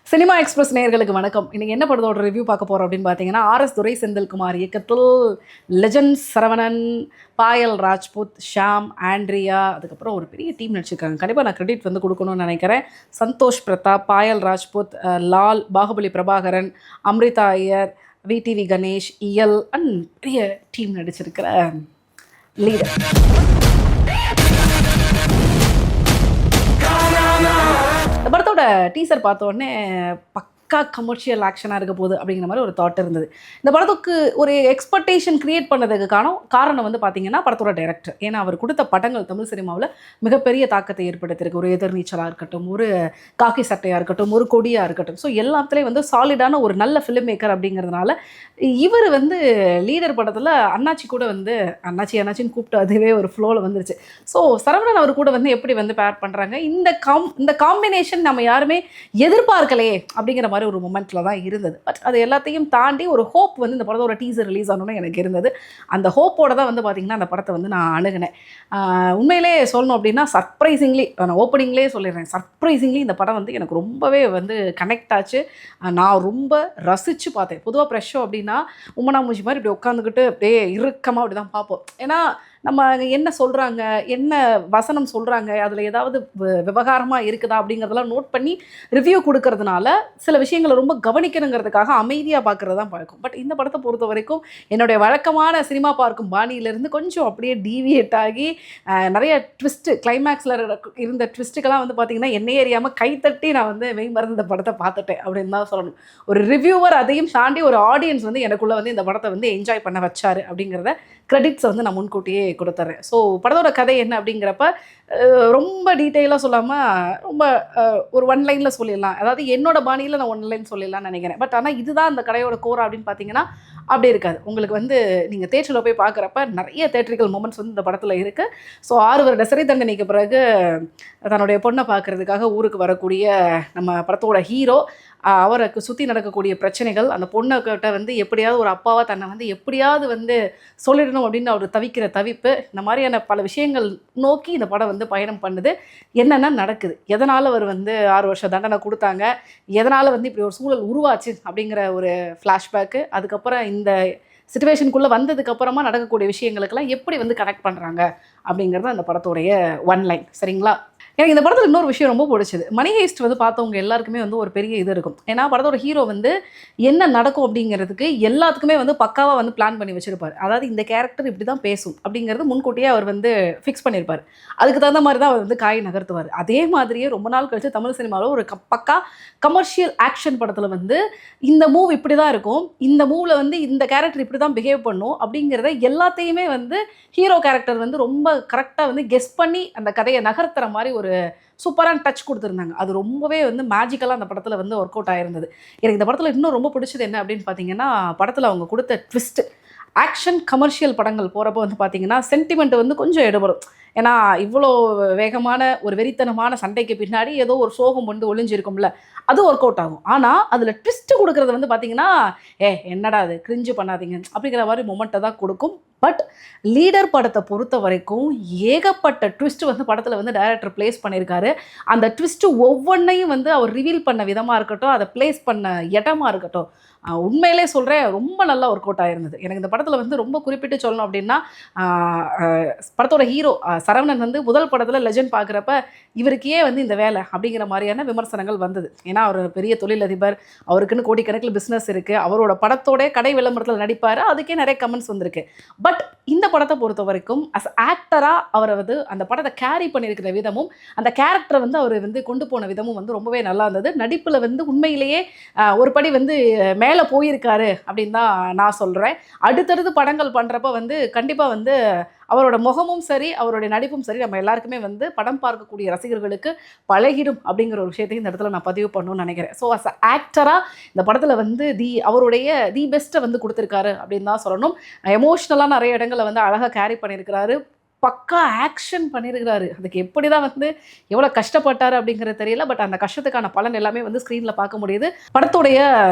Cinema express நேயர்களுக்கு வணக்கம். இன்னைக்கு என்ன படத்தோட ரிவ்யூ பார்க்க போறோம் அப்படின்னு பார்த்தீங்கன்னா, ஆர்எஸ் துரை செந்தில்குமார் இயக்கத்தில் லெஜண்ட் சரவணன், பாயல் ராஜ்புத், ஷாம், ஆண்ட்ரியா, அதுக்கப்புறம் ஒரு பெரிய டீம் நடிச்சிருக்காங்க. கண்டிப்பாக நான் கிரெடிட் வந்து கொடுக்கணும்னு நினைக்கிறேன். சந்தோஷ் பிரதாப், பாயல் ராஜ்புத், லால், பாகுபலி பிரபாகரன், அம்ரிதா ஐயர், விடிவி கணேஷ், இயல் அண்ட் பெரிய டீம் நடிச்சிருக்கிற லீடர். இந்த படத்தோட டீசர் பார்த்தோன்னே பக்கா கமர்ஷியல் ஆக்ஷனாக இருக்க போகுது அப்படிங்கிற மாதிரி ஒரு தாட் இருந்தது. இந்த படத்துக்கு ஒரு எக்ஸ்பெக்டேஷன் கிரியேட் பண்ணதுக்கு காரணம் வந்து பார்த்தீங்கன்னா படத்தோட டைரக்டர். ஏன்னா அவர் கொடுத்த படங்கள் தமிழ் சினிமாவில் மிகப்பெரிய தாக்கத்தை ஏற்படுத்தியிருக்கு. ஒரு எதிர்நீச்சலாக இருக்கட்டும், ஒரு காக்கி சட்டையாக இருக்கட்டும், ஒரு கொடியாக இருக்கட்டும், ஸோ எல்லாத்துலேயும் வந்து சாலிடான ஒரு நல்ல ஃபிலிம் மேக்கர் அப்படிங்கிறதுனால இவர் வந்து லீடர் படத்தில் அண்ணாச்சி கூட வந்து அண்ணாச்சின்னு கூப்பிட்டு அதுவே ஒரு ஃப்ளோவில் வந்துருச்சு. ஸோ சரவணன் அவர் கூட வந்து எப்படி வந்து பேர் பண்ணுறாங்க, இந்த காம்பினேஷன் நம்ம யாருமே எதிர்பார்க்கலையே அப்படிங்கிற மாதிரி ஒரு மொமெண்ட்டில் தான் இருந்தது. பட் அது எல்லாத்தையும் தாண்டி ஒரு ஹோப் வந்து இந்த படத்தோட டீசர் ரிலீஸ் ஆனோன்னு எனக்கு இருந்தது. அந்த ஹோப்போட தான் வந்து பார்த்திங்கன்னா அந்த படத்தை வந்து நான் அணுகினேன். உண்மையிலே சொல்லணும் அப்படின்னா சர்ப்ரைசிங்லி, நான் ஓப்பனிங்லேயே சொல்லிடுறேன், சர்ப்ரைசிங்லி இந்த படம் வந்து எனக்கு ரொம்பவே வந்து கனெக்ட் ஆச்சு. நான் ரொம்ப ரசித்து பார்த்தேன். பொதுவாக ப்ரெஷ் ஷோ அப்படின்னா உம்மனா மூஞ்சி மாதிரி இப்படி உட்காந்துக்கிட்டு அப்படியே இறுக்கமாக அப்படி தான் பார்ப்போம். ஏன்னா நம்ம என்ன சொல்கிறாங்க, என்ன வசனம் சொல்கிறாங்க, அதில் ஏதாவது விவகாரமாக இருக்குதா அப்படிங்கிறதெல்லாம் நோட் பண்ணி ரிவ்யூ கொடுக்கறதுனால சில விஷயங்களை ரொம்ப கவனிக்கணுங்கிறதுக்காக அமைதியாக பார்க்குறது தான் பழக்கம். பட் இந்த படத்தை பொறுத்த வரைக்கும் என்னுடைய வழக்கமான சினிமா பார்க்கும் பாணியிலேருந்து கொஞ்சம் அப்படியே டீவியேட் ஆகி நிறைய ட்விஸ்ட்டு, கிளைமேக்ஸில் இருந்த ட்விஸ்ட்டுக்கெல்லாம் வந்து பார்த்திங்கன்னா என்னையே அறியாமல் கைத்தட்டி நான் வந்து மெய்மறந்து இந்த படத்தை பார்த்துட்டேன் அப்படின்னு தான் சொல்லணும். ஒரு ரிவ்யூவர் அதையும் தாண்டி ஒரு ஆடியன்ஸ் வந்து எனக்குள்ளே வந்து இந்த படத்தை வந்து என்ஜாய் பண்ண வச்சாரு அப்படிங்கிறத கிரெடிட்ஸை வந்து நான் முன்கூட்டியே கொடுத்துட்றேன். ஸோ படத்தோட கதை என்ன அப்படிங்கிறப்ப ரொம்ப டீட்டெயிலாக சொல்லாமல் ரொம்ப ஒரு ஒன் லைனில் சொல்லிடலாம். அதாவது என்னோட பாணியில் நான் ஒன் லைன் சொல்லிடலாம்னு நினைக்கிறேன். பட் ஆனால் இதுதான் அந்த கடையோட கோரா அப்படின்னு பார்த்தீங்கன்னா அப்படி இருக்காது. உங்களுக்கு வந்து நீங்கள் தேட்டரில் போய் பார்க்குறப்ப நிறைய தேட்ரிக்கல் மூமெண்ட்ஸ் வந்து இந்த படத்தில் இருக்குது. ஸோ 6 வருட சிறை தண்டனைக்கு பிறகு தன்னுடைய பொண்ணை பார்க்குறதுக்காக ஊருக்கு வரக்கூடிய நம்ம படத்தோட ஹீரோ, அவருக்கு சுற்றி நடக்கக்கூடிய பிரச்சனைகள், அந்த பொண்ணுக்கிட்ட வந்து எப்படியாவது ஒரு அப்பாவாக தன்னை வந்து எப்படியாவது வந்து சொல்லிடணும் அப்படின்னு அவர் தவிக்கிற தவிப்பு, இந்த மாதிரியான பல விஷயங்கள் நோக்கி இந்த படம் வந்து பயணம் பண்ணுது. என்னென்ன நடக்குது, எதனால் அவர் வந்து 6 வருஷம் தண்டனை கொடுத்தாங்க, எதனால் வந்து இப்படி ஒரு சூழல் உருவாச்சு அப்படிங்கிற ஒரு ஃப்ளாஷ்பேக்கு, அதுக்கப்புறம் இந்த சிச்சுவேஷனுக்குள்ளே வந்ததுக்கப்புறமா நடக்கக்கூடிய விஷயங்களுக்கெல்லாம் எப்படி வந்து கனெக்ட் பண்ணுறாங்க அப்படிங்கிறது அந்த படத்தோடைய ஒன் லைன். சரிங்களா? எனக்கு இந்த படத்தில் இன்னொரு விஷயம் ரொம்ப பிடிச்சது. மணி ஹெய்ஸ்ட் வந்து பார்த்தவங்க எல்லாருக்குமே வந்து ஒரு பெரிய இது இருக்கும். ஏன்னா படத்தோட ஹீரோ வந்து என்ன நடக்கும் அப்படிங்கிறதுக்கு எல்லாத்துக்குமே வந்து பக்காவாக வந்து பிளான் பண்ணி வச்சுருப்பார். அதாவது இந்த கேரக்டர் இப்படி தான் பேசும் அப்படிங்கிறது முன்கூட்டியே அவர் வந்து ஃபிக்ஸ் பண்ணியிருப்பார். அதுக்கு தகுந்த மாதிரி தான் அவர் வந்து காய் நகர்த்துவார். அதே மாதிரியே ரொம்ப நாள் கழித்து தமிழ் சினிமாவில் ஒரு பக்கா கமர்ஷியல் ஆக்ஷன் படத்தில் வந்து இந்த மூவ் இப்படி தான் இருக்கும், இந்த மூவில் வந்து இந்த கேரக்டர் இப்படி தான் பிஹேவ் பண்ணும் அப்படிங்கிறத எல்லாத்தையுமே வந்து ஹீரோ கேரக்டர் வந்து ரொம்ப கரெக்டாக வந்து கெஸ் பண்ணி அந்த கதையை நகர்த்துற மாதிரி ஒரு சூப்பரான டச் கொடுத்துருந்தாங்க. அது ரொம்பவே வந்து மேஜிக்கலாக அந்த படத்தில் வந்து ஒர்க் அவுட் ஆயிருந்தது. எனக்கு இந்த படத்தில் இன்னும் ரொம்ப பிடிச்சது என்ன அப்படின்னு பார்த்தீங்கன்னா, படத்தில் அவங்க கொடுத்த ட்விஸ்ட்டு. ஆக்ஷன் கமர்ஷியல் படங்கள் போகிறப்போ வந்து பார்த்திங்கன்னா சென்டிமெண்ட் வந்து கொஞ்சம் எடுபடும். ஏன்னா இவ்வளோ வேகமான ஒரு வெறித்தனமான சண்டைக்கு பின்னாடி ஏதோ ஒரு சோகம் வந்து ஒளிஞ்சிருக்கும்ல, அது ஒர்க் அவுட் ஆகும். ஆனால் அதில் ட்விஸ்ட்டு கொடுக்குறது வந்து பார்த்திங்கன்னா என்னடா அது கிரிஞ்சு பண்ணாதீங்க அப்படிங்கிற மாதிரி மொமெண்ட்டை தான் கொடுக்கும். பட் லீடர் படத்தை பொறுத்த வரைக்கும் ஏகப்பட்ட ட்விஸ்ட் வந்து படத்தில் வந்து டைரக்டர் பிளேஸ் பண்ணியிருக்காரு. அந்த ட்விஸ்ட்டு ஒவ்வொன்றையும் வந்து அவர் ரிவீல் பண்ண விதமாக இருக்கட்டும், அதை பிளேஸ் பண்ண இடமா இருக்கட்டும், உண்மையிலே சொல்கிறேன் ரொம்ப நல்லா ஒர்க் அவுட் ஆயிருந்தது. எனக்கு இந்த படத்தில் வந்து ரொம்ப குறிப்பிட்டு சொல்லணும் அப்படின்னா, படத்தோட ஹீரோ சரவணன் வந்து முதல் படத்தில் லெஜண்ட் பார்க்குறப்ப இவருக்கு ஏன் வந்து இந்த வேலை அப்படிங்கிற மாதிரியான விமர்சனங்கள் வந்தது. ஏன்னா அவர் பெரிய தொழிலதிபர், அவருக்குன்னு கோடிக்கணக்கில் பிஸ்னஸ் இருக்குது, அவரோட படத்தோட கடை விளம்பரத்தில் நடிப்பார், அதுக்கே நிறைய கமெண்ட்ஸ் வந்திருக்கு. பட் இந்த படத்தை பொறுத்த வரைக்கும் அஸ் ஆக்டராக அவரை வந்து அந்த படத்தை கேரி பண்ணியிருக்கிற விதமும், அந்த கேரக்டரை வந்து அவர் வந்து கொண்டு போன விதமும் வந்து ரொம்பவே நல்லா இருந்தது. நடிப்பில் வந்து உண்மையிலேயே ஒரு படி வந்து மேலே போயிருக்காரு அப்படின்னு தான் நான் சொல்கிறேன். அடுத்தடுத்து படங்கள் பண்ணுறப்ப வந்து கண்டிப்பாக வந்து அவரோட முகமும் சரி, அவருடைய நடிப்பும் சரி, நம்ம எல்லாருக்குமே வந்து படம் பார்க்கக்கூடிய ரசிகர்களுக்கு பழகிடும் அப்படிங்கிற ஒரு விஷயத்தையும் இந்த இடத்துல நான் பதிவு பண்ணணும்னு நினைக்கிறேன். ஸோ அஸ் ஆக்டராக இந்த படத்தில் வந்து அவருடைய பெஸ்ட்டை வந்து கொடுத்துருக்காரு அப்படின்னு தான் சொல்லணும். எமோஷ்னலாக நிறைய இடங்களை வந்து அழகாக கேரி பண்ணியிருக்கிறாரு. பக்கா ஆக்ஷன் பண்ணியிருக்கிறாரு. அதுக்கு எப்படி தான் வந்து எவ்வளோ கஷ்டப்பட்டாரு அப்படிங்கிறது தெரியல. பட் அந்த கஷ்டத்துக்கான பலன் எல்லாமே வந்து ஸ்க்ரீனில் பார்க்க முடியுது. படத்துடைய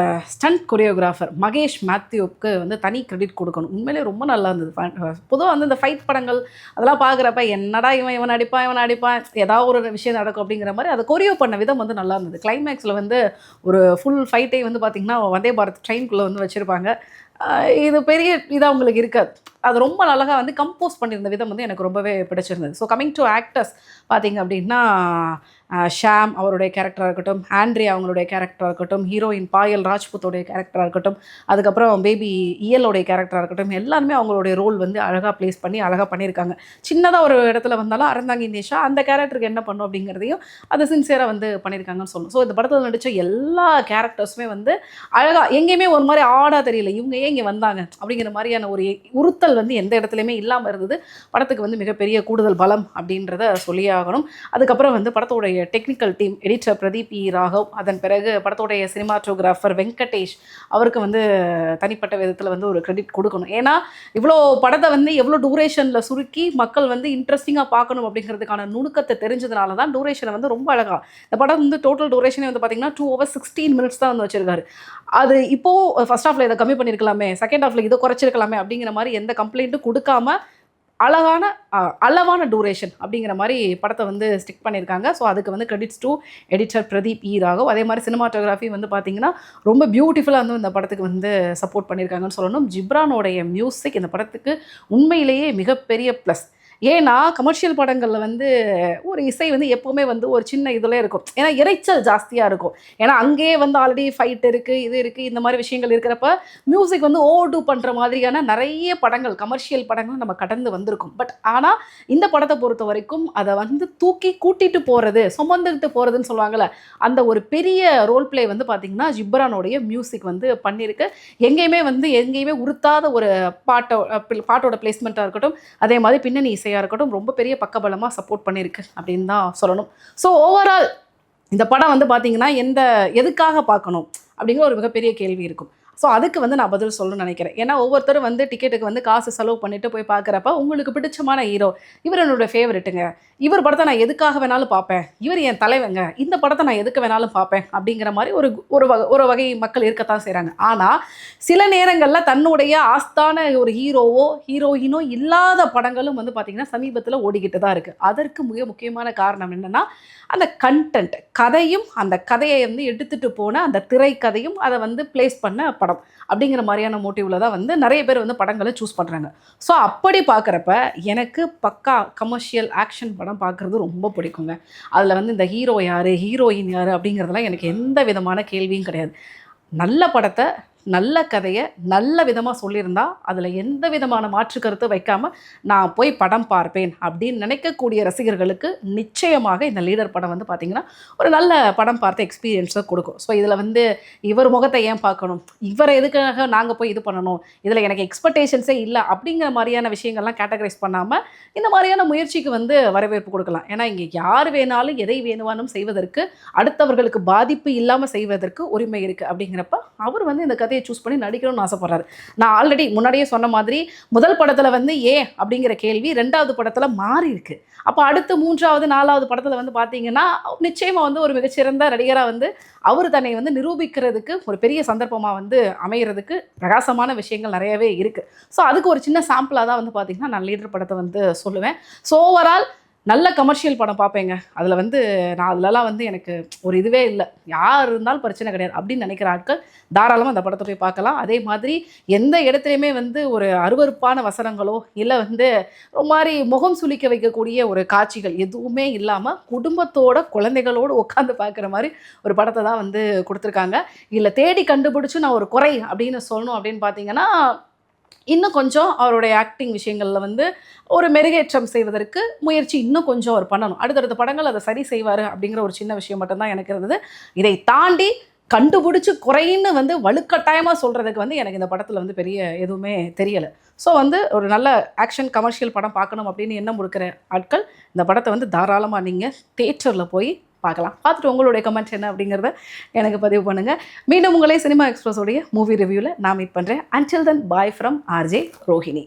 ஸ்டண்ட் கொரியோகிராஃபர் மகேஷ் மேத்யூவுக்கு வந்து தனி கிரெடிட் கொடுக்கணும். உண்மையிலேயே ரொம்ப நல்லா இருந்தது. பொதுவாக வந்து இந்த ஃபைட் படங்கள் அதெல்லாம் பார்க்குறப்ப என்னடா இவன் அடிப்பான் ஏதாவது ஒரு விஷயம் நடக்கும் அப்படிங்கிற மாதிரி அதை கொரியோ பண்ண விதம் வந்து நல்லா இருந்தது. கிளைமேக்ஸில் வந்து ஒரு ஃபுல் ஃபைட்டே வந்து பார்த்திங்கன்னா வந்தே பாரத் ட்ரெயின்குள்ளே வந்து வச்சுருப்பாங்க. இது பெரிய இதாக உங்களுக்கு இருக்காது. அது ரொம்ப அழகாக வந்து கம்போஸ் பண்ணியிருந்த விதம் வந்து எனக்கு ரொம்பவே பிடிச்சிருந்தது. ஸோ கம்மிங் டு ஆக்டர்ஸ் பார்த்திங்க அப்படின்னா ஷாம் அவருடைய கேரக்டராக இருக்கட்டும், ஆண்ட்ரியா அவங்களுடைய கேரக்டராக இருக்கட்டும், ஹீரோயின் பாயல் ராஜ்புத்தோடைய கேரக்டராக இருக்கட்டும், அதுக்கப்புறம் பேபி இயலோடைய கேரக்டராக இருக்கட்டும், எல்லாருமே அவங்களுடைய ரோல் வந்து அழகாக ப்ளேஸ் பண்ணி அழகாக பண்ணியிருக்காங்க. சின்னதாக ஒரு இடத்துல வந்தாலும் அறந்தாங்கி நேஷா அந்த கேரக்டருக்கு என்ன பண்ணும் அப்படிங்கிறதையும் அதை சின்சியராக வந்து பண்ணியிருக்காங்கன்னு சொல்லணும். ஸோ இந்த படத்தில் நடித்த எல்லா கேரக்டர்ஸுமே வந்து அழகாக எங்கேயுமே ஒரு மாதிரி ஆடாக தெரியல, இவங்க ஏன் இங்கே வந்தாங்க அப்படிங்கிற மாதிரியான ஒரு உறுத்தல் வந்து எந்த இடத்துலையுமே இல்லாமல் இருந்தது. படத்துக்கு வந்து மிகப்பெரிய கூடுதல் பலம் அப்படின்றத சொல்லியே ஆகணும். அதுக்கப்புறம் வந்து படத்தோடைய டெக்னிக்கல் டீம் எடிட்டர் பிரதீப் இ ராகவ், அதன் பிறகு படத்தோடைய சினிமாட்டோகிராஃபர் வெங்கடேஷ், அவருக்கு வந்து தனிப்பட்ட விதத்தில் வந்து ஒரு கிரெடிட் கொடுக்கணும். ஏன்னா இவ்வளோ படத்தை வந்து எவ்வளோ டூரேஷனில் சுருக்கி மக்கள் வந்து இன்ட்ரெஸ்டிங்காக பார்க்கணும் அப்படிங்கிறதுக்கான நுணுக்கத்தை தெரிஞ்சதுனால தான் டூரேஷனை வந்து ரொம்ப அழகாக இந்த படம் வந்து டோட்டல் டூரேஷனே வந்து பார்த்திங்கன்னா 2 hours 16 minutes தான் வந்து வச்சிருக்காரு. அது இப்போது ஃபர்ஸ்ட் ஹாஃபில் இதை கம்மி பண்ணியிருக்கலாமே, செகண்ட் ஹாஃபில் இதை குறைச்சிருக்கலாமே அப்படிங்கிற மாதிரி எந்த கம்ப்ளைண்ட்டும் கொடுக்காம அளவான டூரேஷன் அப்படிங்கிற மாதிரி படத்தை வந்து ஸ்டிக் பண்ணியிருக்காங்க. ஸோ அதுக்கு வந்து கிரெடிட்ஸ் டு எடிட்டர் பிரதீப் இ ராகவ். அதே மாதிரி சினிமாட்டோகிராஃபி வந்து பார்த்திங்கன்னா ரொம்ப பியூட்டிஃபுல்லாக வந்து இந்த படத்துக்கு வந்து சப்போர்ட் பண்ணியிருக்காங்கன்னு சொல்லணும். ஜிப்ரானோடைய மியூசிக் இந்த படத்துக்கு உண்மையிலேயே மிகப்பெரிய ப்ளஸ். ஏன்னா கமர்ஷியல் படங்களில் வந்து ஒரு இசை வந்து எப்போவுமே வந்து ஒரு சின்ன இதில் இருக்கும். ஏன்னா இறைச்சல் ஜாஸ்தியாக இருக்கும். ஏன்னா அங்கேயே வந்து ஆல்ரெடி ஃபைட் இருக்குது, இது இருக்குது, இந்த மாதிரி விஷயங்கள் இருக்கிறப்ப மியூசிக் வந்து ஓவர்டூ பண்ணுற மாதிரியான நிறைய படங்கள் கமர்ஷியல் படங்கள் நம்ம கடந்து வந்திருக்கும். பட் ஆனால் இந்த படத்தை பொறுத்த வரைக்கும் அதை வந்து தூக்கி கூட்டிகிட்டு போகிறது, சுமந்துக்கிட்டு போகிறதுன்னு சொல்லுவாங்கள்ல, அந்த ஒரு பெரிய ரோல் பிளே வந்து பார்த்திங்கன்னா ஜிப்ரானோடைய மியூசிக் வந்து பண்ணியிருக்கு. எங்கேயுமே உறுத்தாத ஒரு பாட்டோட பிளேஸ்மெண்ட்டாக இருக்கட்டும், அதே மாதிரி பின்னணி இசையாக இருக்கட்டும், ரொம்ப பெரிய பக்கபலமாக சப்போர்ட் பண்ணியிருக்கு அப்படின்னு தான் சொல்லணும். ஸோ ஓவரால் இந்த படம் வந்து பார்த்திங்கன்னா எதுக்காக பார்க்கணும் அப்படிங்கிற ஒரு மிகப்பெரிய கேள்வி இருக்கும். ஸோ அதுக்கு வந்து நான் பதில் சொல்லணும்னு நினைக்கிறேன். ஏன்னா ஒவ்வொருத்தரும் வந்து டிக்கெட்டுக்கு வந்து காசு செலவு பண்ணிவிட்டு போய் பார்க்குறப்ப உங்களுக்கு பிடிச்சமான ஹீரோ, இவர் என்னோடய ஃபேவரெட்டுங்க, இவர் படத்தை நான் எதுக்காக வேணாலும் பார்ப்பேன், இவர் என் தலைவங்க, இந்த படத்தை நான் எதுக்கு வேணாலும் பார்ப்பேன் அப்படிங்கிற மாதிரி ஒரு வகை மக்கள் இருக்கத்தான் செய்கிறாங்க. ஆனால் சில நேரங்களில் தன்னுடைய ஆஸ்தான ஒரு ஹீரோவோ ஹீரோயினோ இல்லாத படங்களும் வந்து பார்த்திங்கன்னா சமீபத்தில் ஓடிக்கிட்டு தான் இருக்குது. அதற்கு மிக முக்கியமான காரணம் என்னென்னா அந்த கண்டென்ட், கதையும் அந்த கதையை வந்து எடுத்துகிட்டு போன அந்த திரைக்கதையும் அதை வந்து பிளேஸ் பண்ண படம் அப்படிங்கிற மாதிரியான மோட்டிவில் தான் வந்து நிறைய பேர் வந்து படங்களை சூஸ் பண்ணுறாங்க. ஸோ அப்படி பார்க்குறப்ப எனக்கு பக்கா கமர்ஷியல் ஆக்ஷன் படம் பார்க்குறது ரொம்ப பிடிக்குங்க. அதில் வந்து இந்த ஹீரோ யார், ஹீரோயின் யார் அப்படிங்கிறதுலாம் எனக்கு எந்த விதமான கேள்வியும் கிடையாது. நல்ல படத்தை, நல்ல கதையை நல்ல விதமாக சொல்லியிருந்தா அதில் எந்த விதமான மாற்று கருத்து வைக்காமல் நான் போய் படம் பார்ப்பேன் அப்படின்னு நினைக்கக்கூடிய ரசிகர்களுக்கு நிச்சயமாக இந்த லீடர் படம் வந்து பார்த்திங்கன்னா ஒரு நல்ல படம் பார்த்த எக்ஸ்பீரியன்ஸை கொடுக்கும். ஸோ இதில் வந்து இவர் முகத்தை ஏன் பார்க்கணும், இவரை எதுக்காக நாங்கள் போய் இது பண்ணணும், இதில் எனக்கு எக்ஸ்பெக்டேஷன்ஸே இல்லை அப்படிங்கிற மாதிரியான விஷயங்கள்லாம் கேட்டகரைஸ் பண்ணாமல் இந்த மாதிரியான முயற்சிக்கு வந்து வரவேற்பு கொடுக்கலாம். ஏன்னா இங்கே யார் வேணாலும் எதை வேணுமானும் செய்வதற்கு, அடுத்தவர்களுக்கு பாதிப்பு இல்லாமல் செய்வதற்கு உரிமை இருக்குது. அப்படிங்கிறப்ப அவர் வந்து இந்த கதையை சூஸ் பண்ணி நடிக்கணும்னு ஆசைப்படுறாரு. நான் ஆல்ரெடி முன்னாடியே சொன்ன மாதிரி முதல் படத்தில் வந்து ஏன் அப்படிங்கிற கேள்வி 2வது படத்தில் மாறி இருக்கு. அப்போ அடுத்து 3வது 4வது படத்தில் வந்து பார்த்தீங்கன்னா நிச்சயமாக வந்து ஒரு மிகச்சிறந்த நடிகராக வந்து அவர் தன்னை வந்து நிரூபிக்கிறதுக்கு ஒரு பெரிய சந்தர்ப்பமாக வந்து அமைகிறதுக்கு பிரகாசமான விஷயங்கள் நிறையவே இருக்குது. ஸோ அதுக்கு ஒரு சின்ன சாம்பிளாக தான் வந்து பார்த்திங்கன்னா நான் லீடர் படத்தை வந்து சொல்லுவேன். ஸோ ஓவரால் நல்ல கமர்ஷியல் படம் பார்ப்பேங்க. அதில் வந்து நான் அதிலலாம் வந்து எனக்கு ஒரு இதுவே இல்லை, யார் இருந்தாலும் பிரச்சனை கிடையாது அப்படின்னு நினைக்கிற ஆட்கள் தாராளமாக அந்த படத்தை போய் பார்க்கலாம். அதே மாதிரி எந்த இடத்துலையுமே வந்து ஒரு அருவருப்பான வசனங்களோ இல்லை வந்து ஒரு மாதிரி முகம் சுளிக்க வைக்கக்கூடிய ஒரு காட்சிகள் எதுவுமே இல்லாமல் குடும்பத்தோட குழந்தைகளோடு உட்காந்து பார்க்குற மாதிரி ஒரு படத்தை தான் வந்து கொடுத்துருக்காங்க. இல்லை தேடி கண்டுபிடிச்சி நான் ஒரு குறை அப்படின்னு சொல்லணும் அப்படின்னு பார்த்தீங்கன்னா இன்னும் கொஞ்சம் அவருடைய ஆக்டிங் விஷயங்களில் வந்து ஒரு மெருகேற்றம் செய்வதற்கு முயற்சி இன்னும் கொஞ்சம் அவர் பண்ணணும். அடுத்தடுத்த படங்கள் அதை சரி செய்வார் அப்படிங்கிற ஒரு சின்ன விஷயம் மட்டும்தான் எனக்கு இருந்தது. இதை தாண்டி கண்டுபிடிச்சி குறைன்னு வந்து வலுக்கட்டாயமாக சொல்கிறதுக்கு வந்து எனக்கு இந்த படத்தில் வந்து பெரிய எதுவுமே தெரியலை. ஸோ வந்து ஒரு நல்ல ஆக்ஷன் கமர்ஷியல் படம் பார்க்கணும் அப்படின்னு எண்ணம் கொடுக்குற ஆட்கள் இந்த படத்தை வந்து தாராளமாக நீங்கள் தியேட்டரில் போய் பார்க்கலாம். பார்த்துட்டு உங்களுடைய கமெண்ட்ஸ் என்ன அப்படிங்கிறத எனக்கு பதிவு பண்ணுங்கள். மீண்டும் உங்களே சினிமா எக்ஸ்பிரஸோடைய மூவி ரிவ்யூவில் நான் மீட் பண்ணுறேன். Until then bye from RJ Rohini.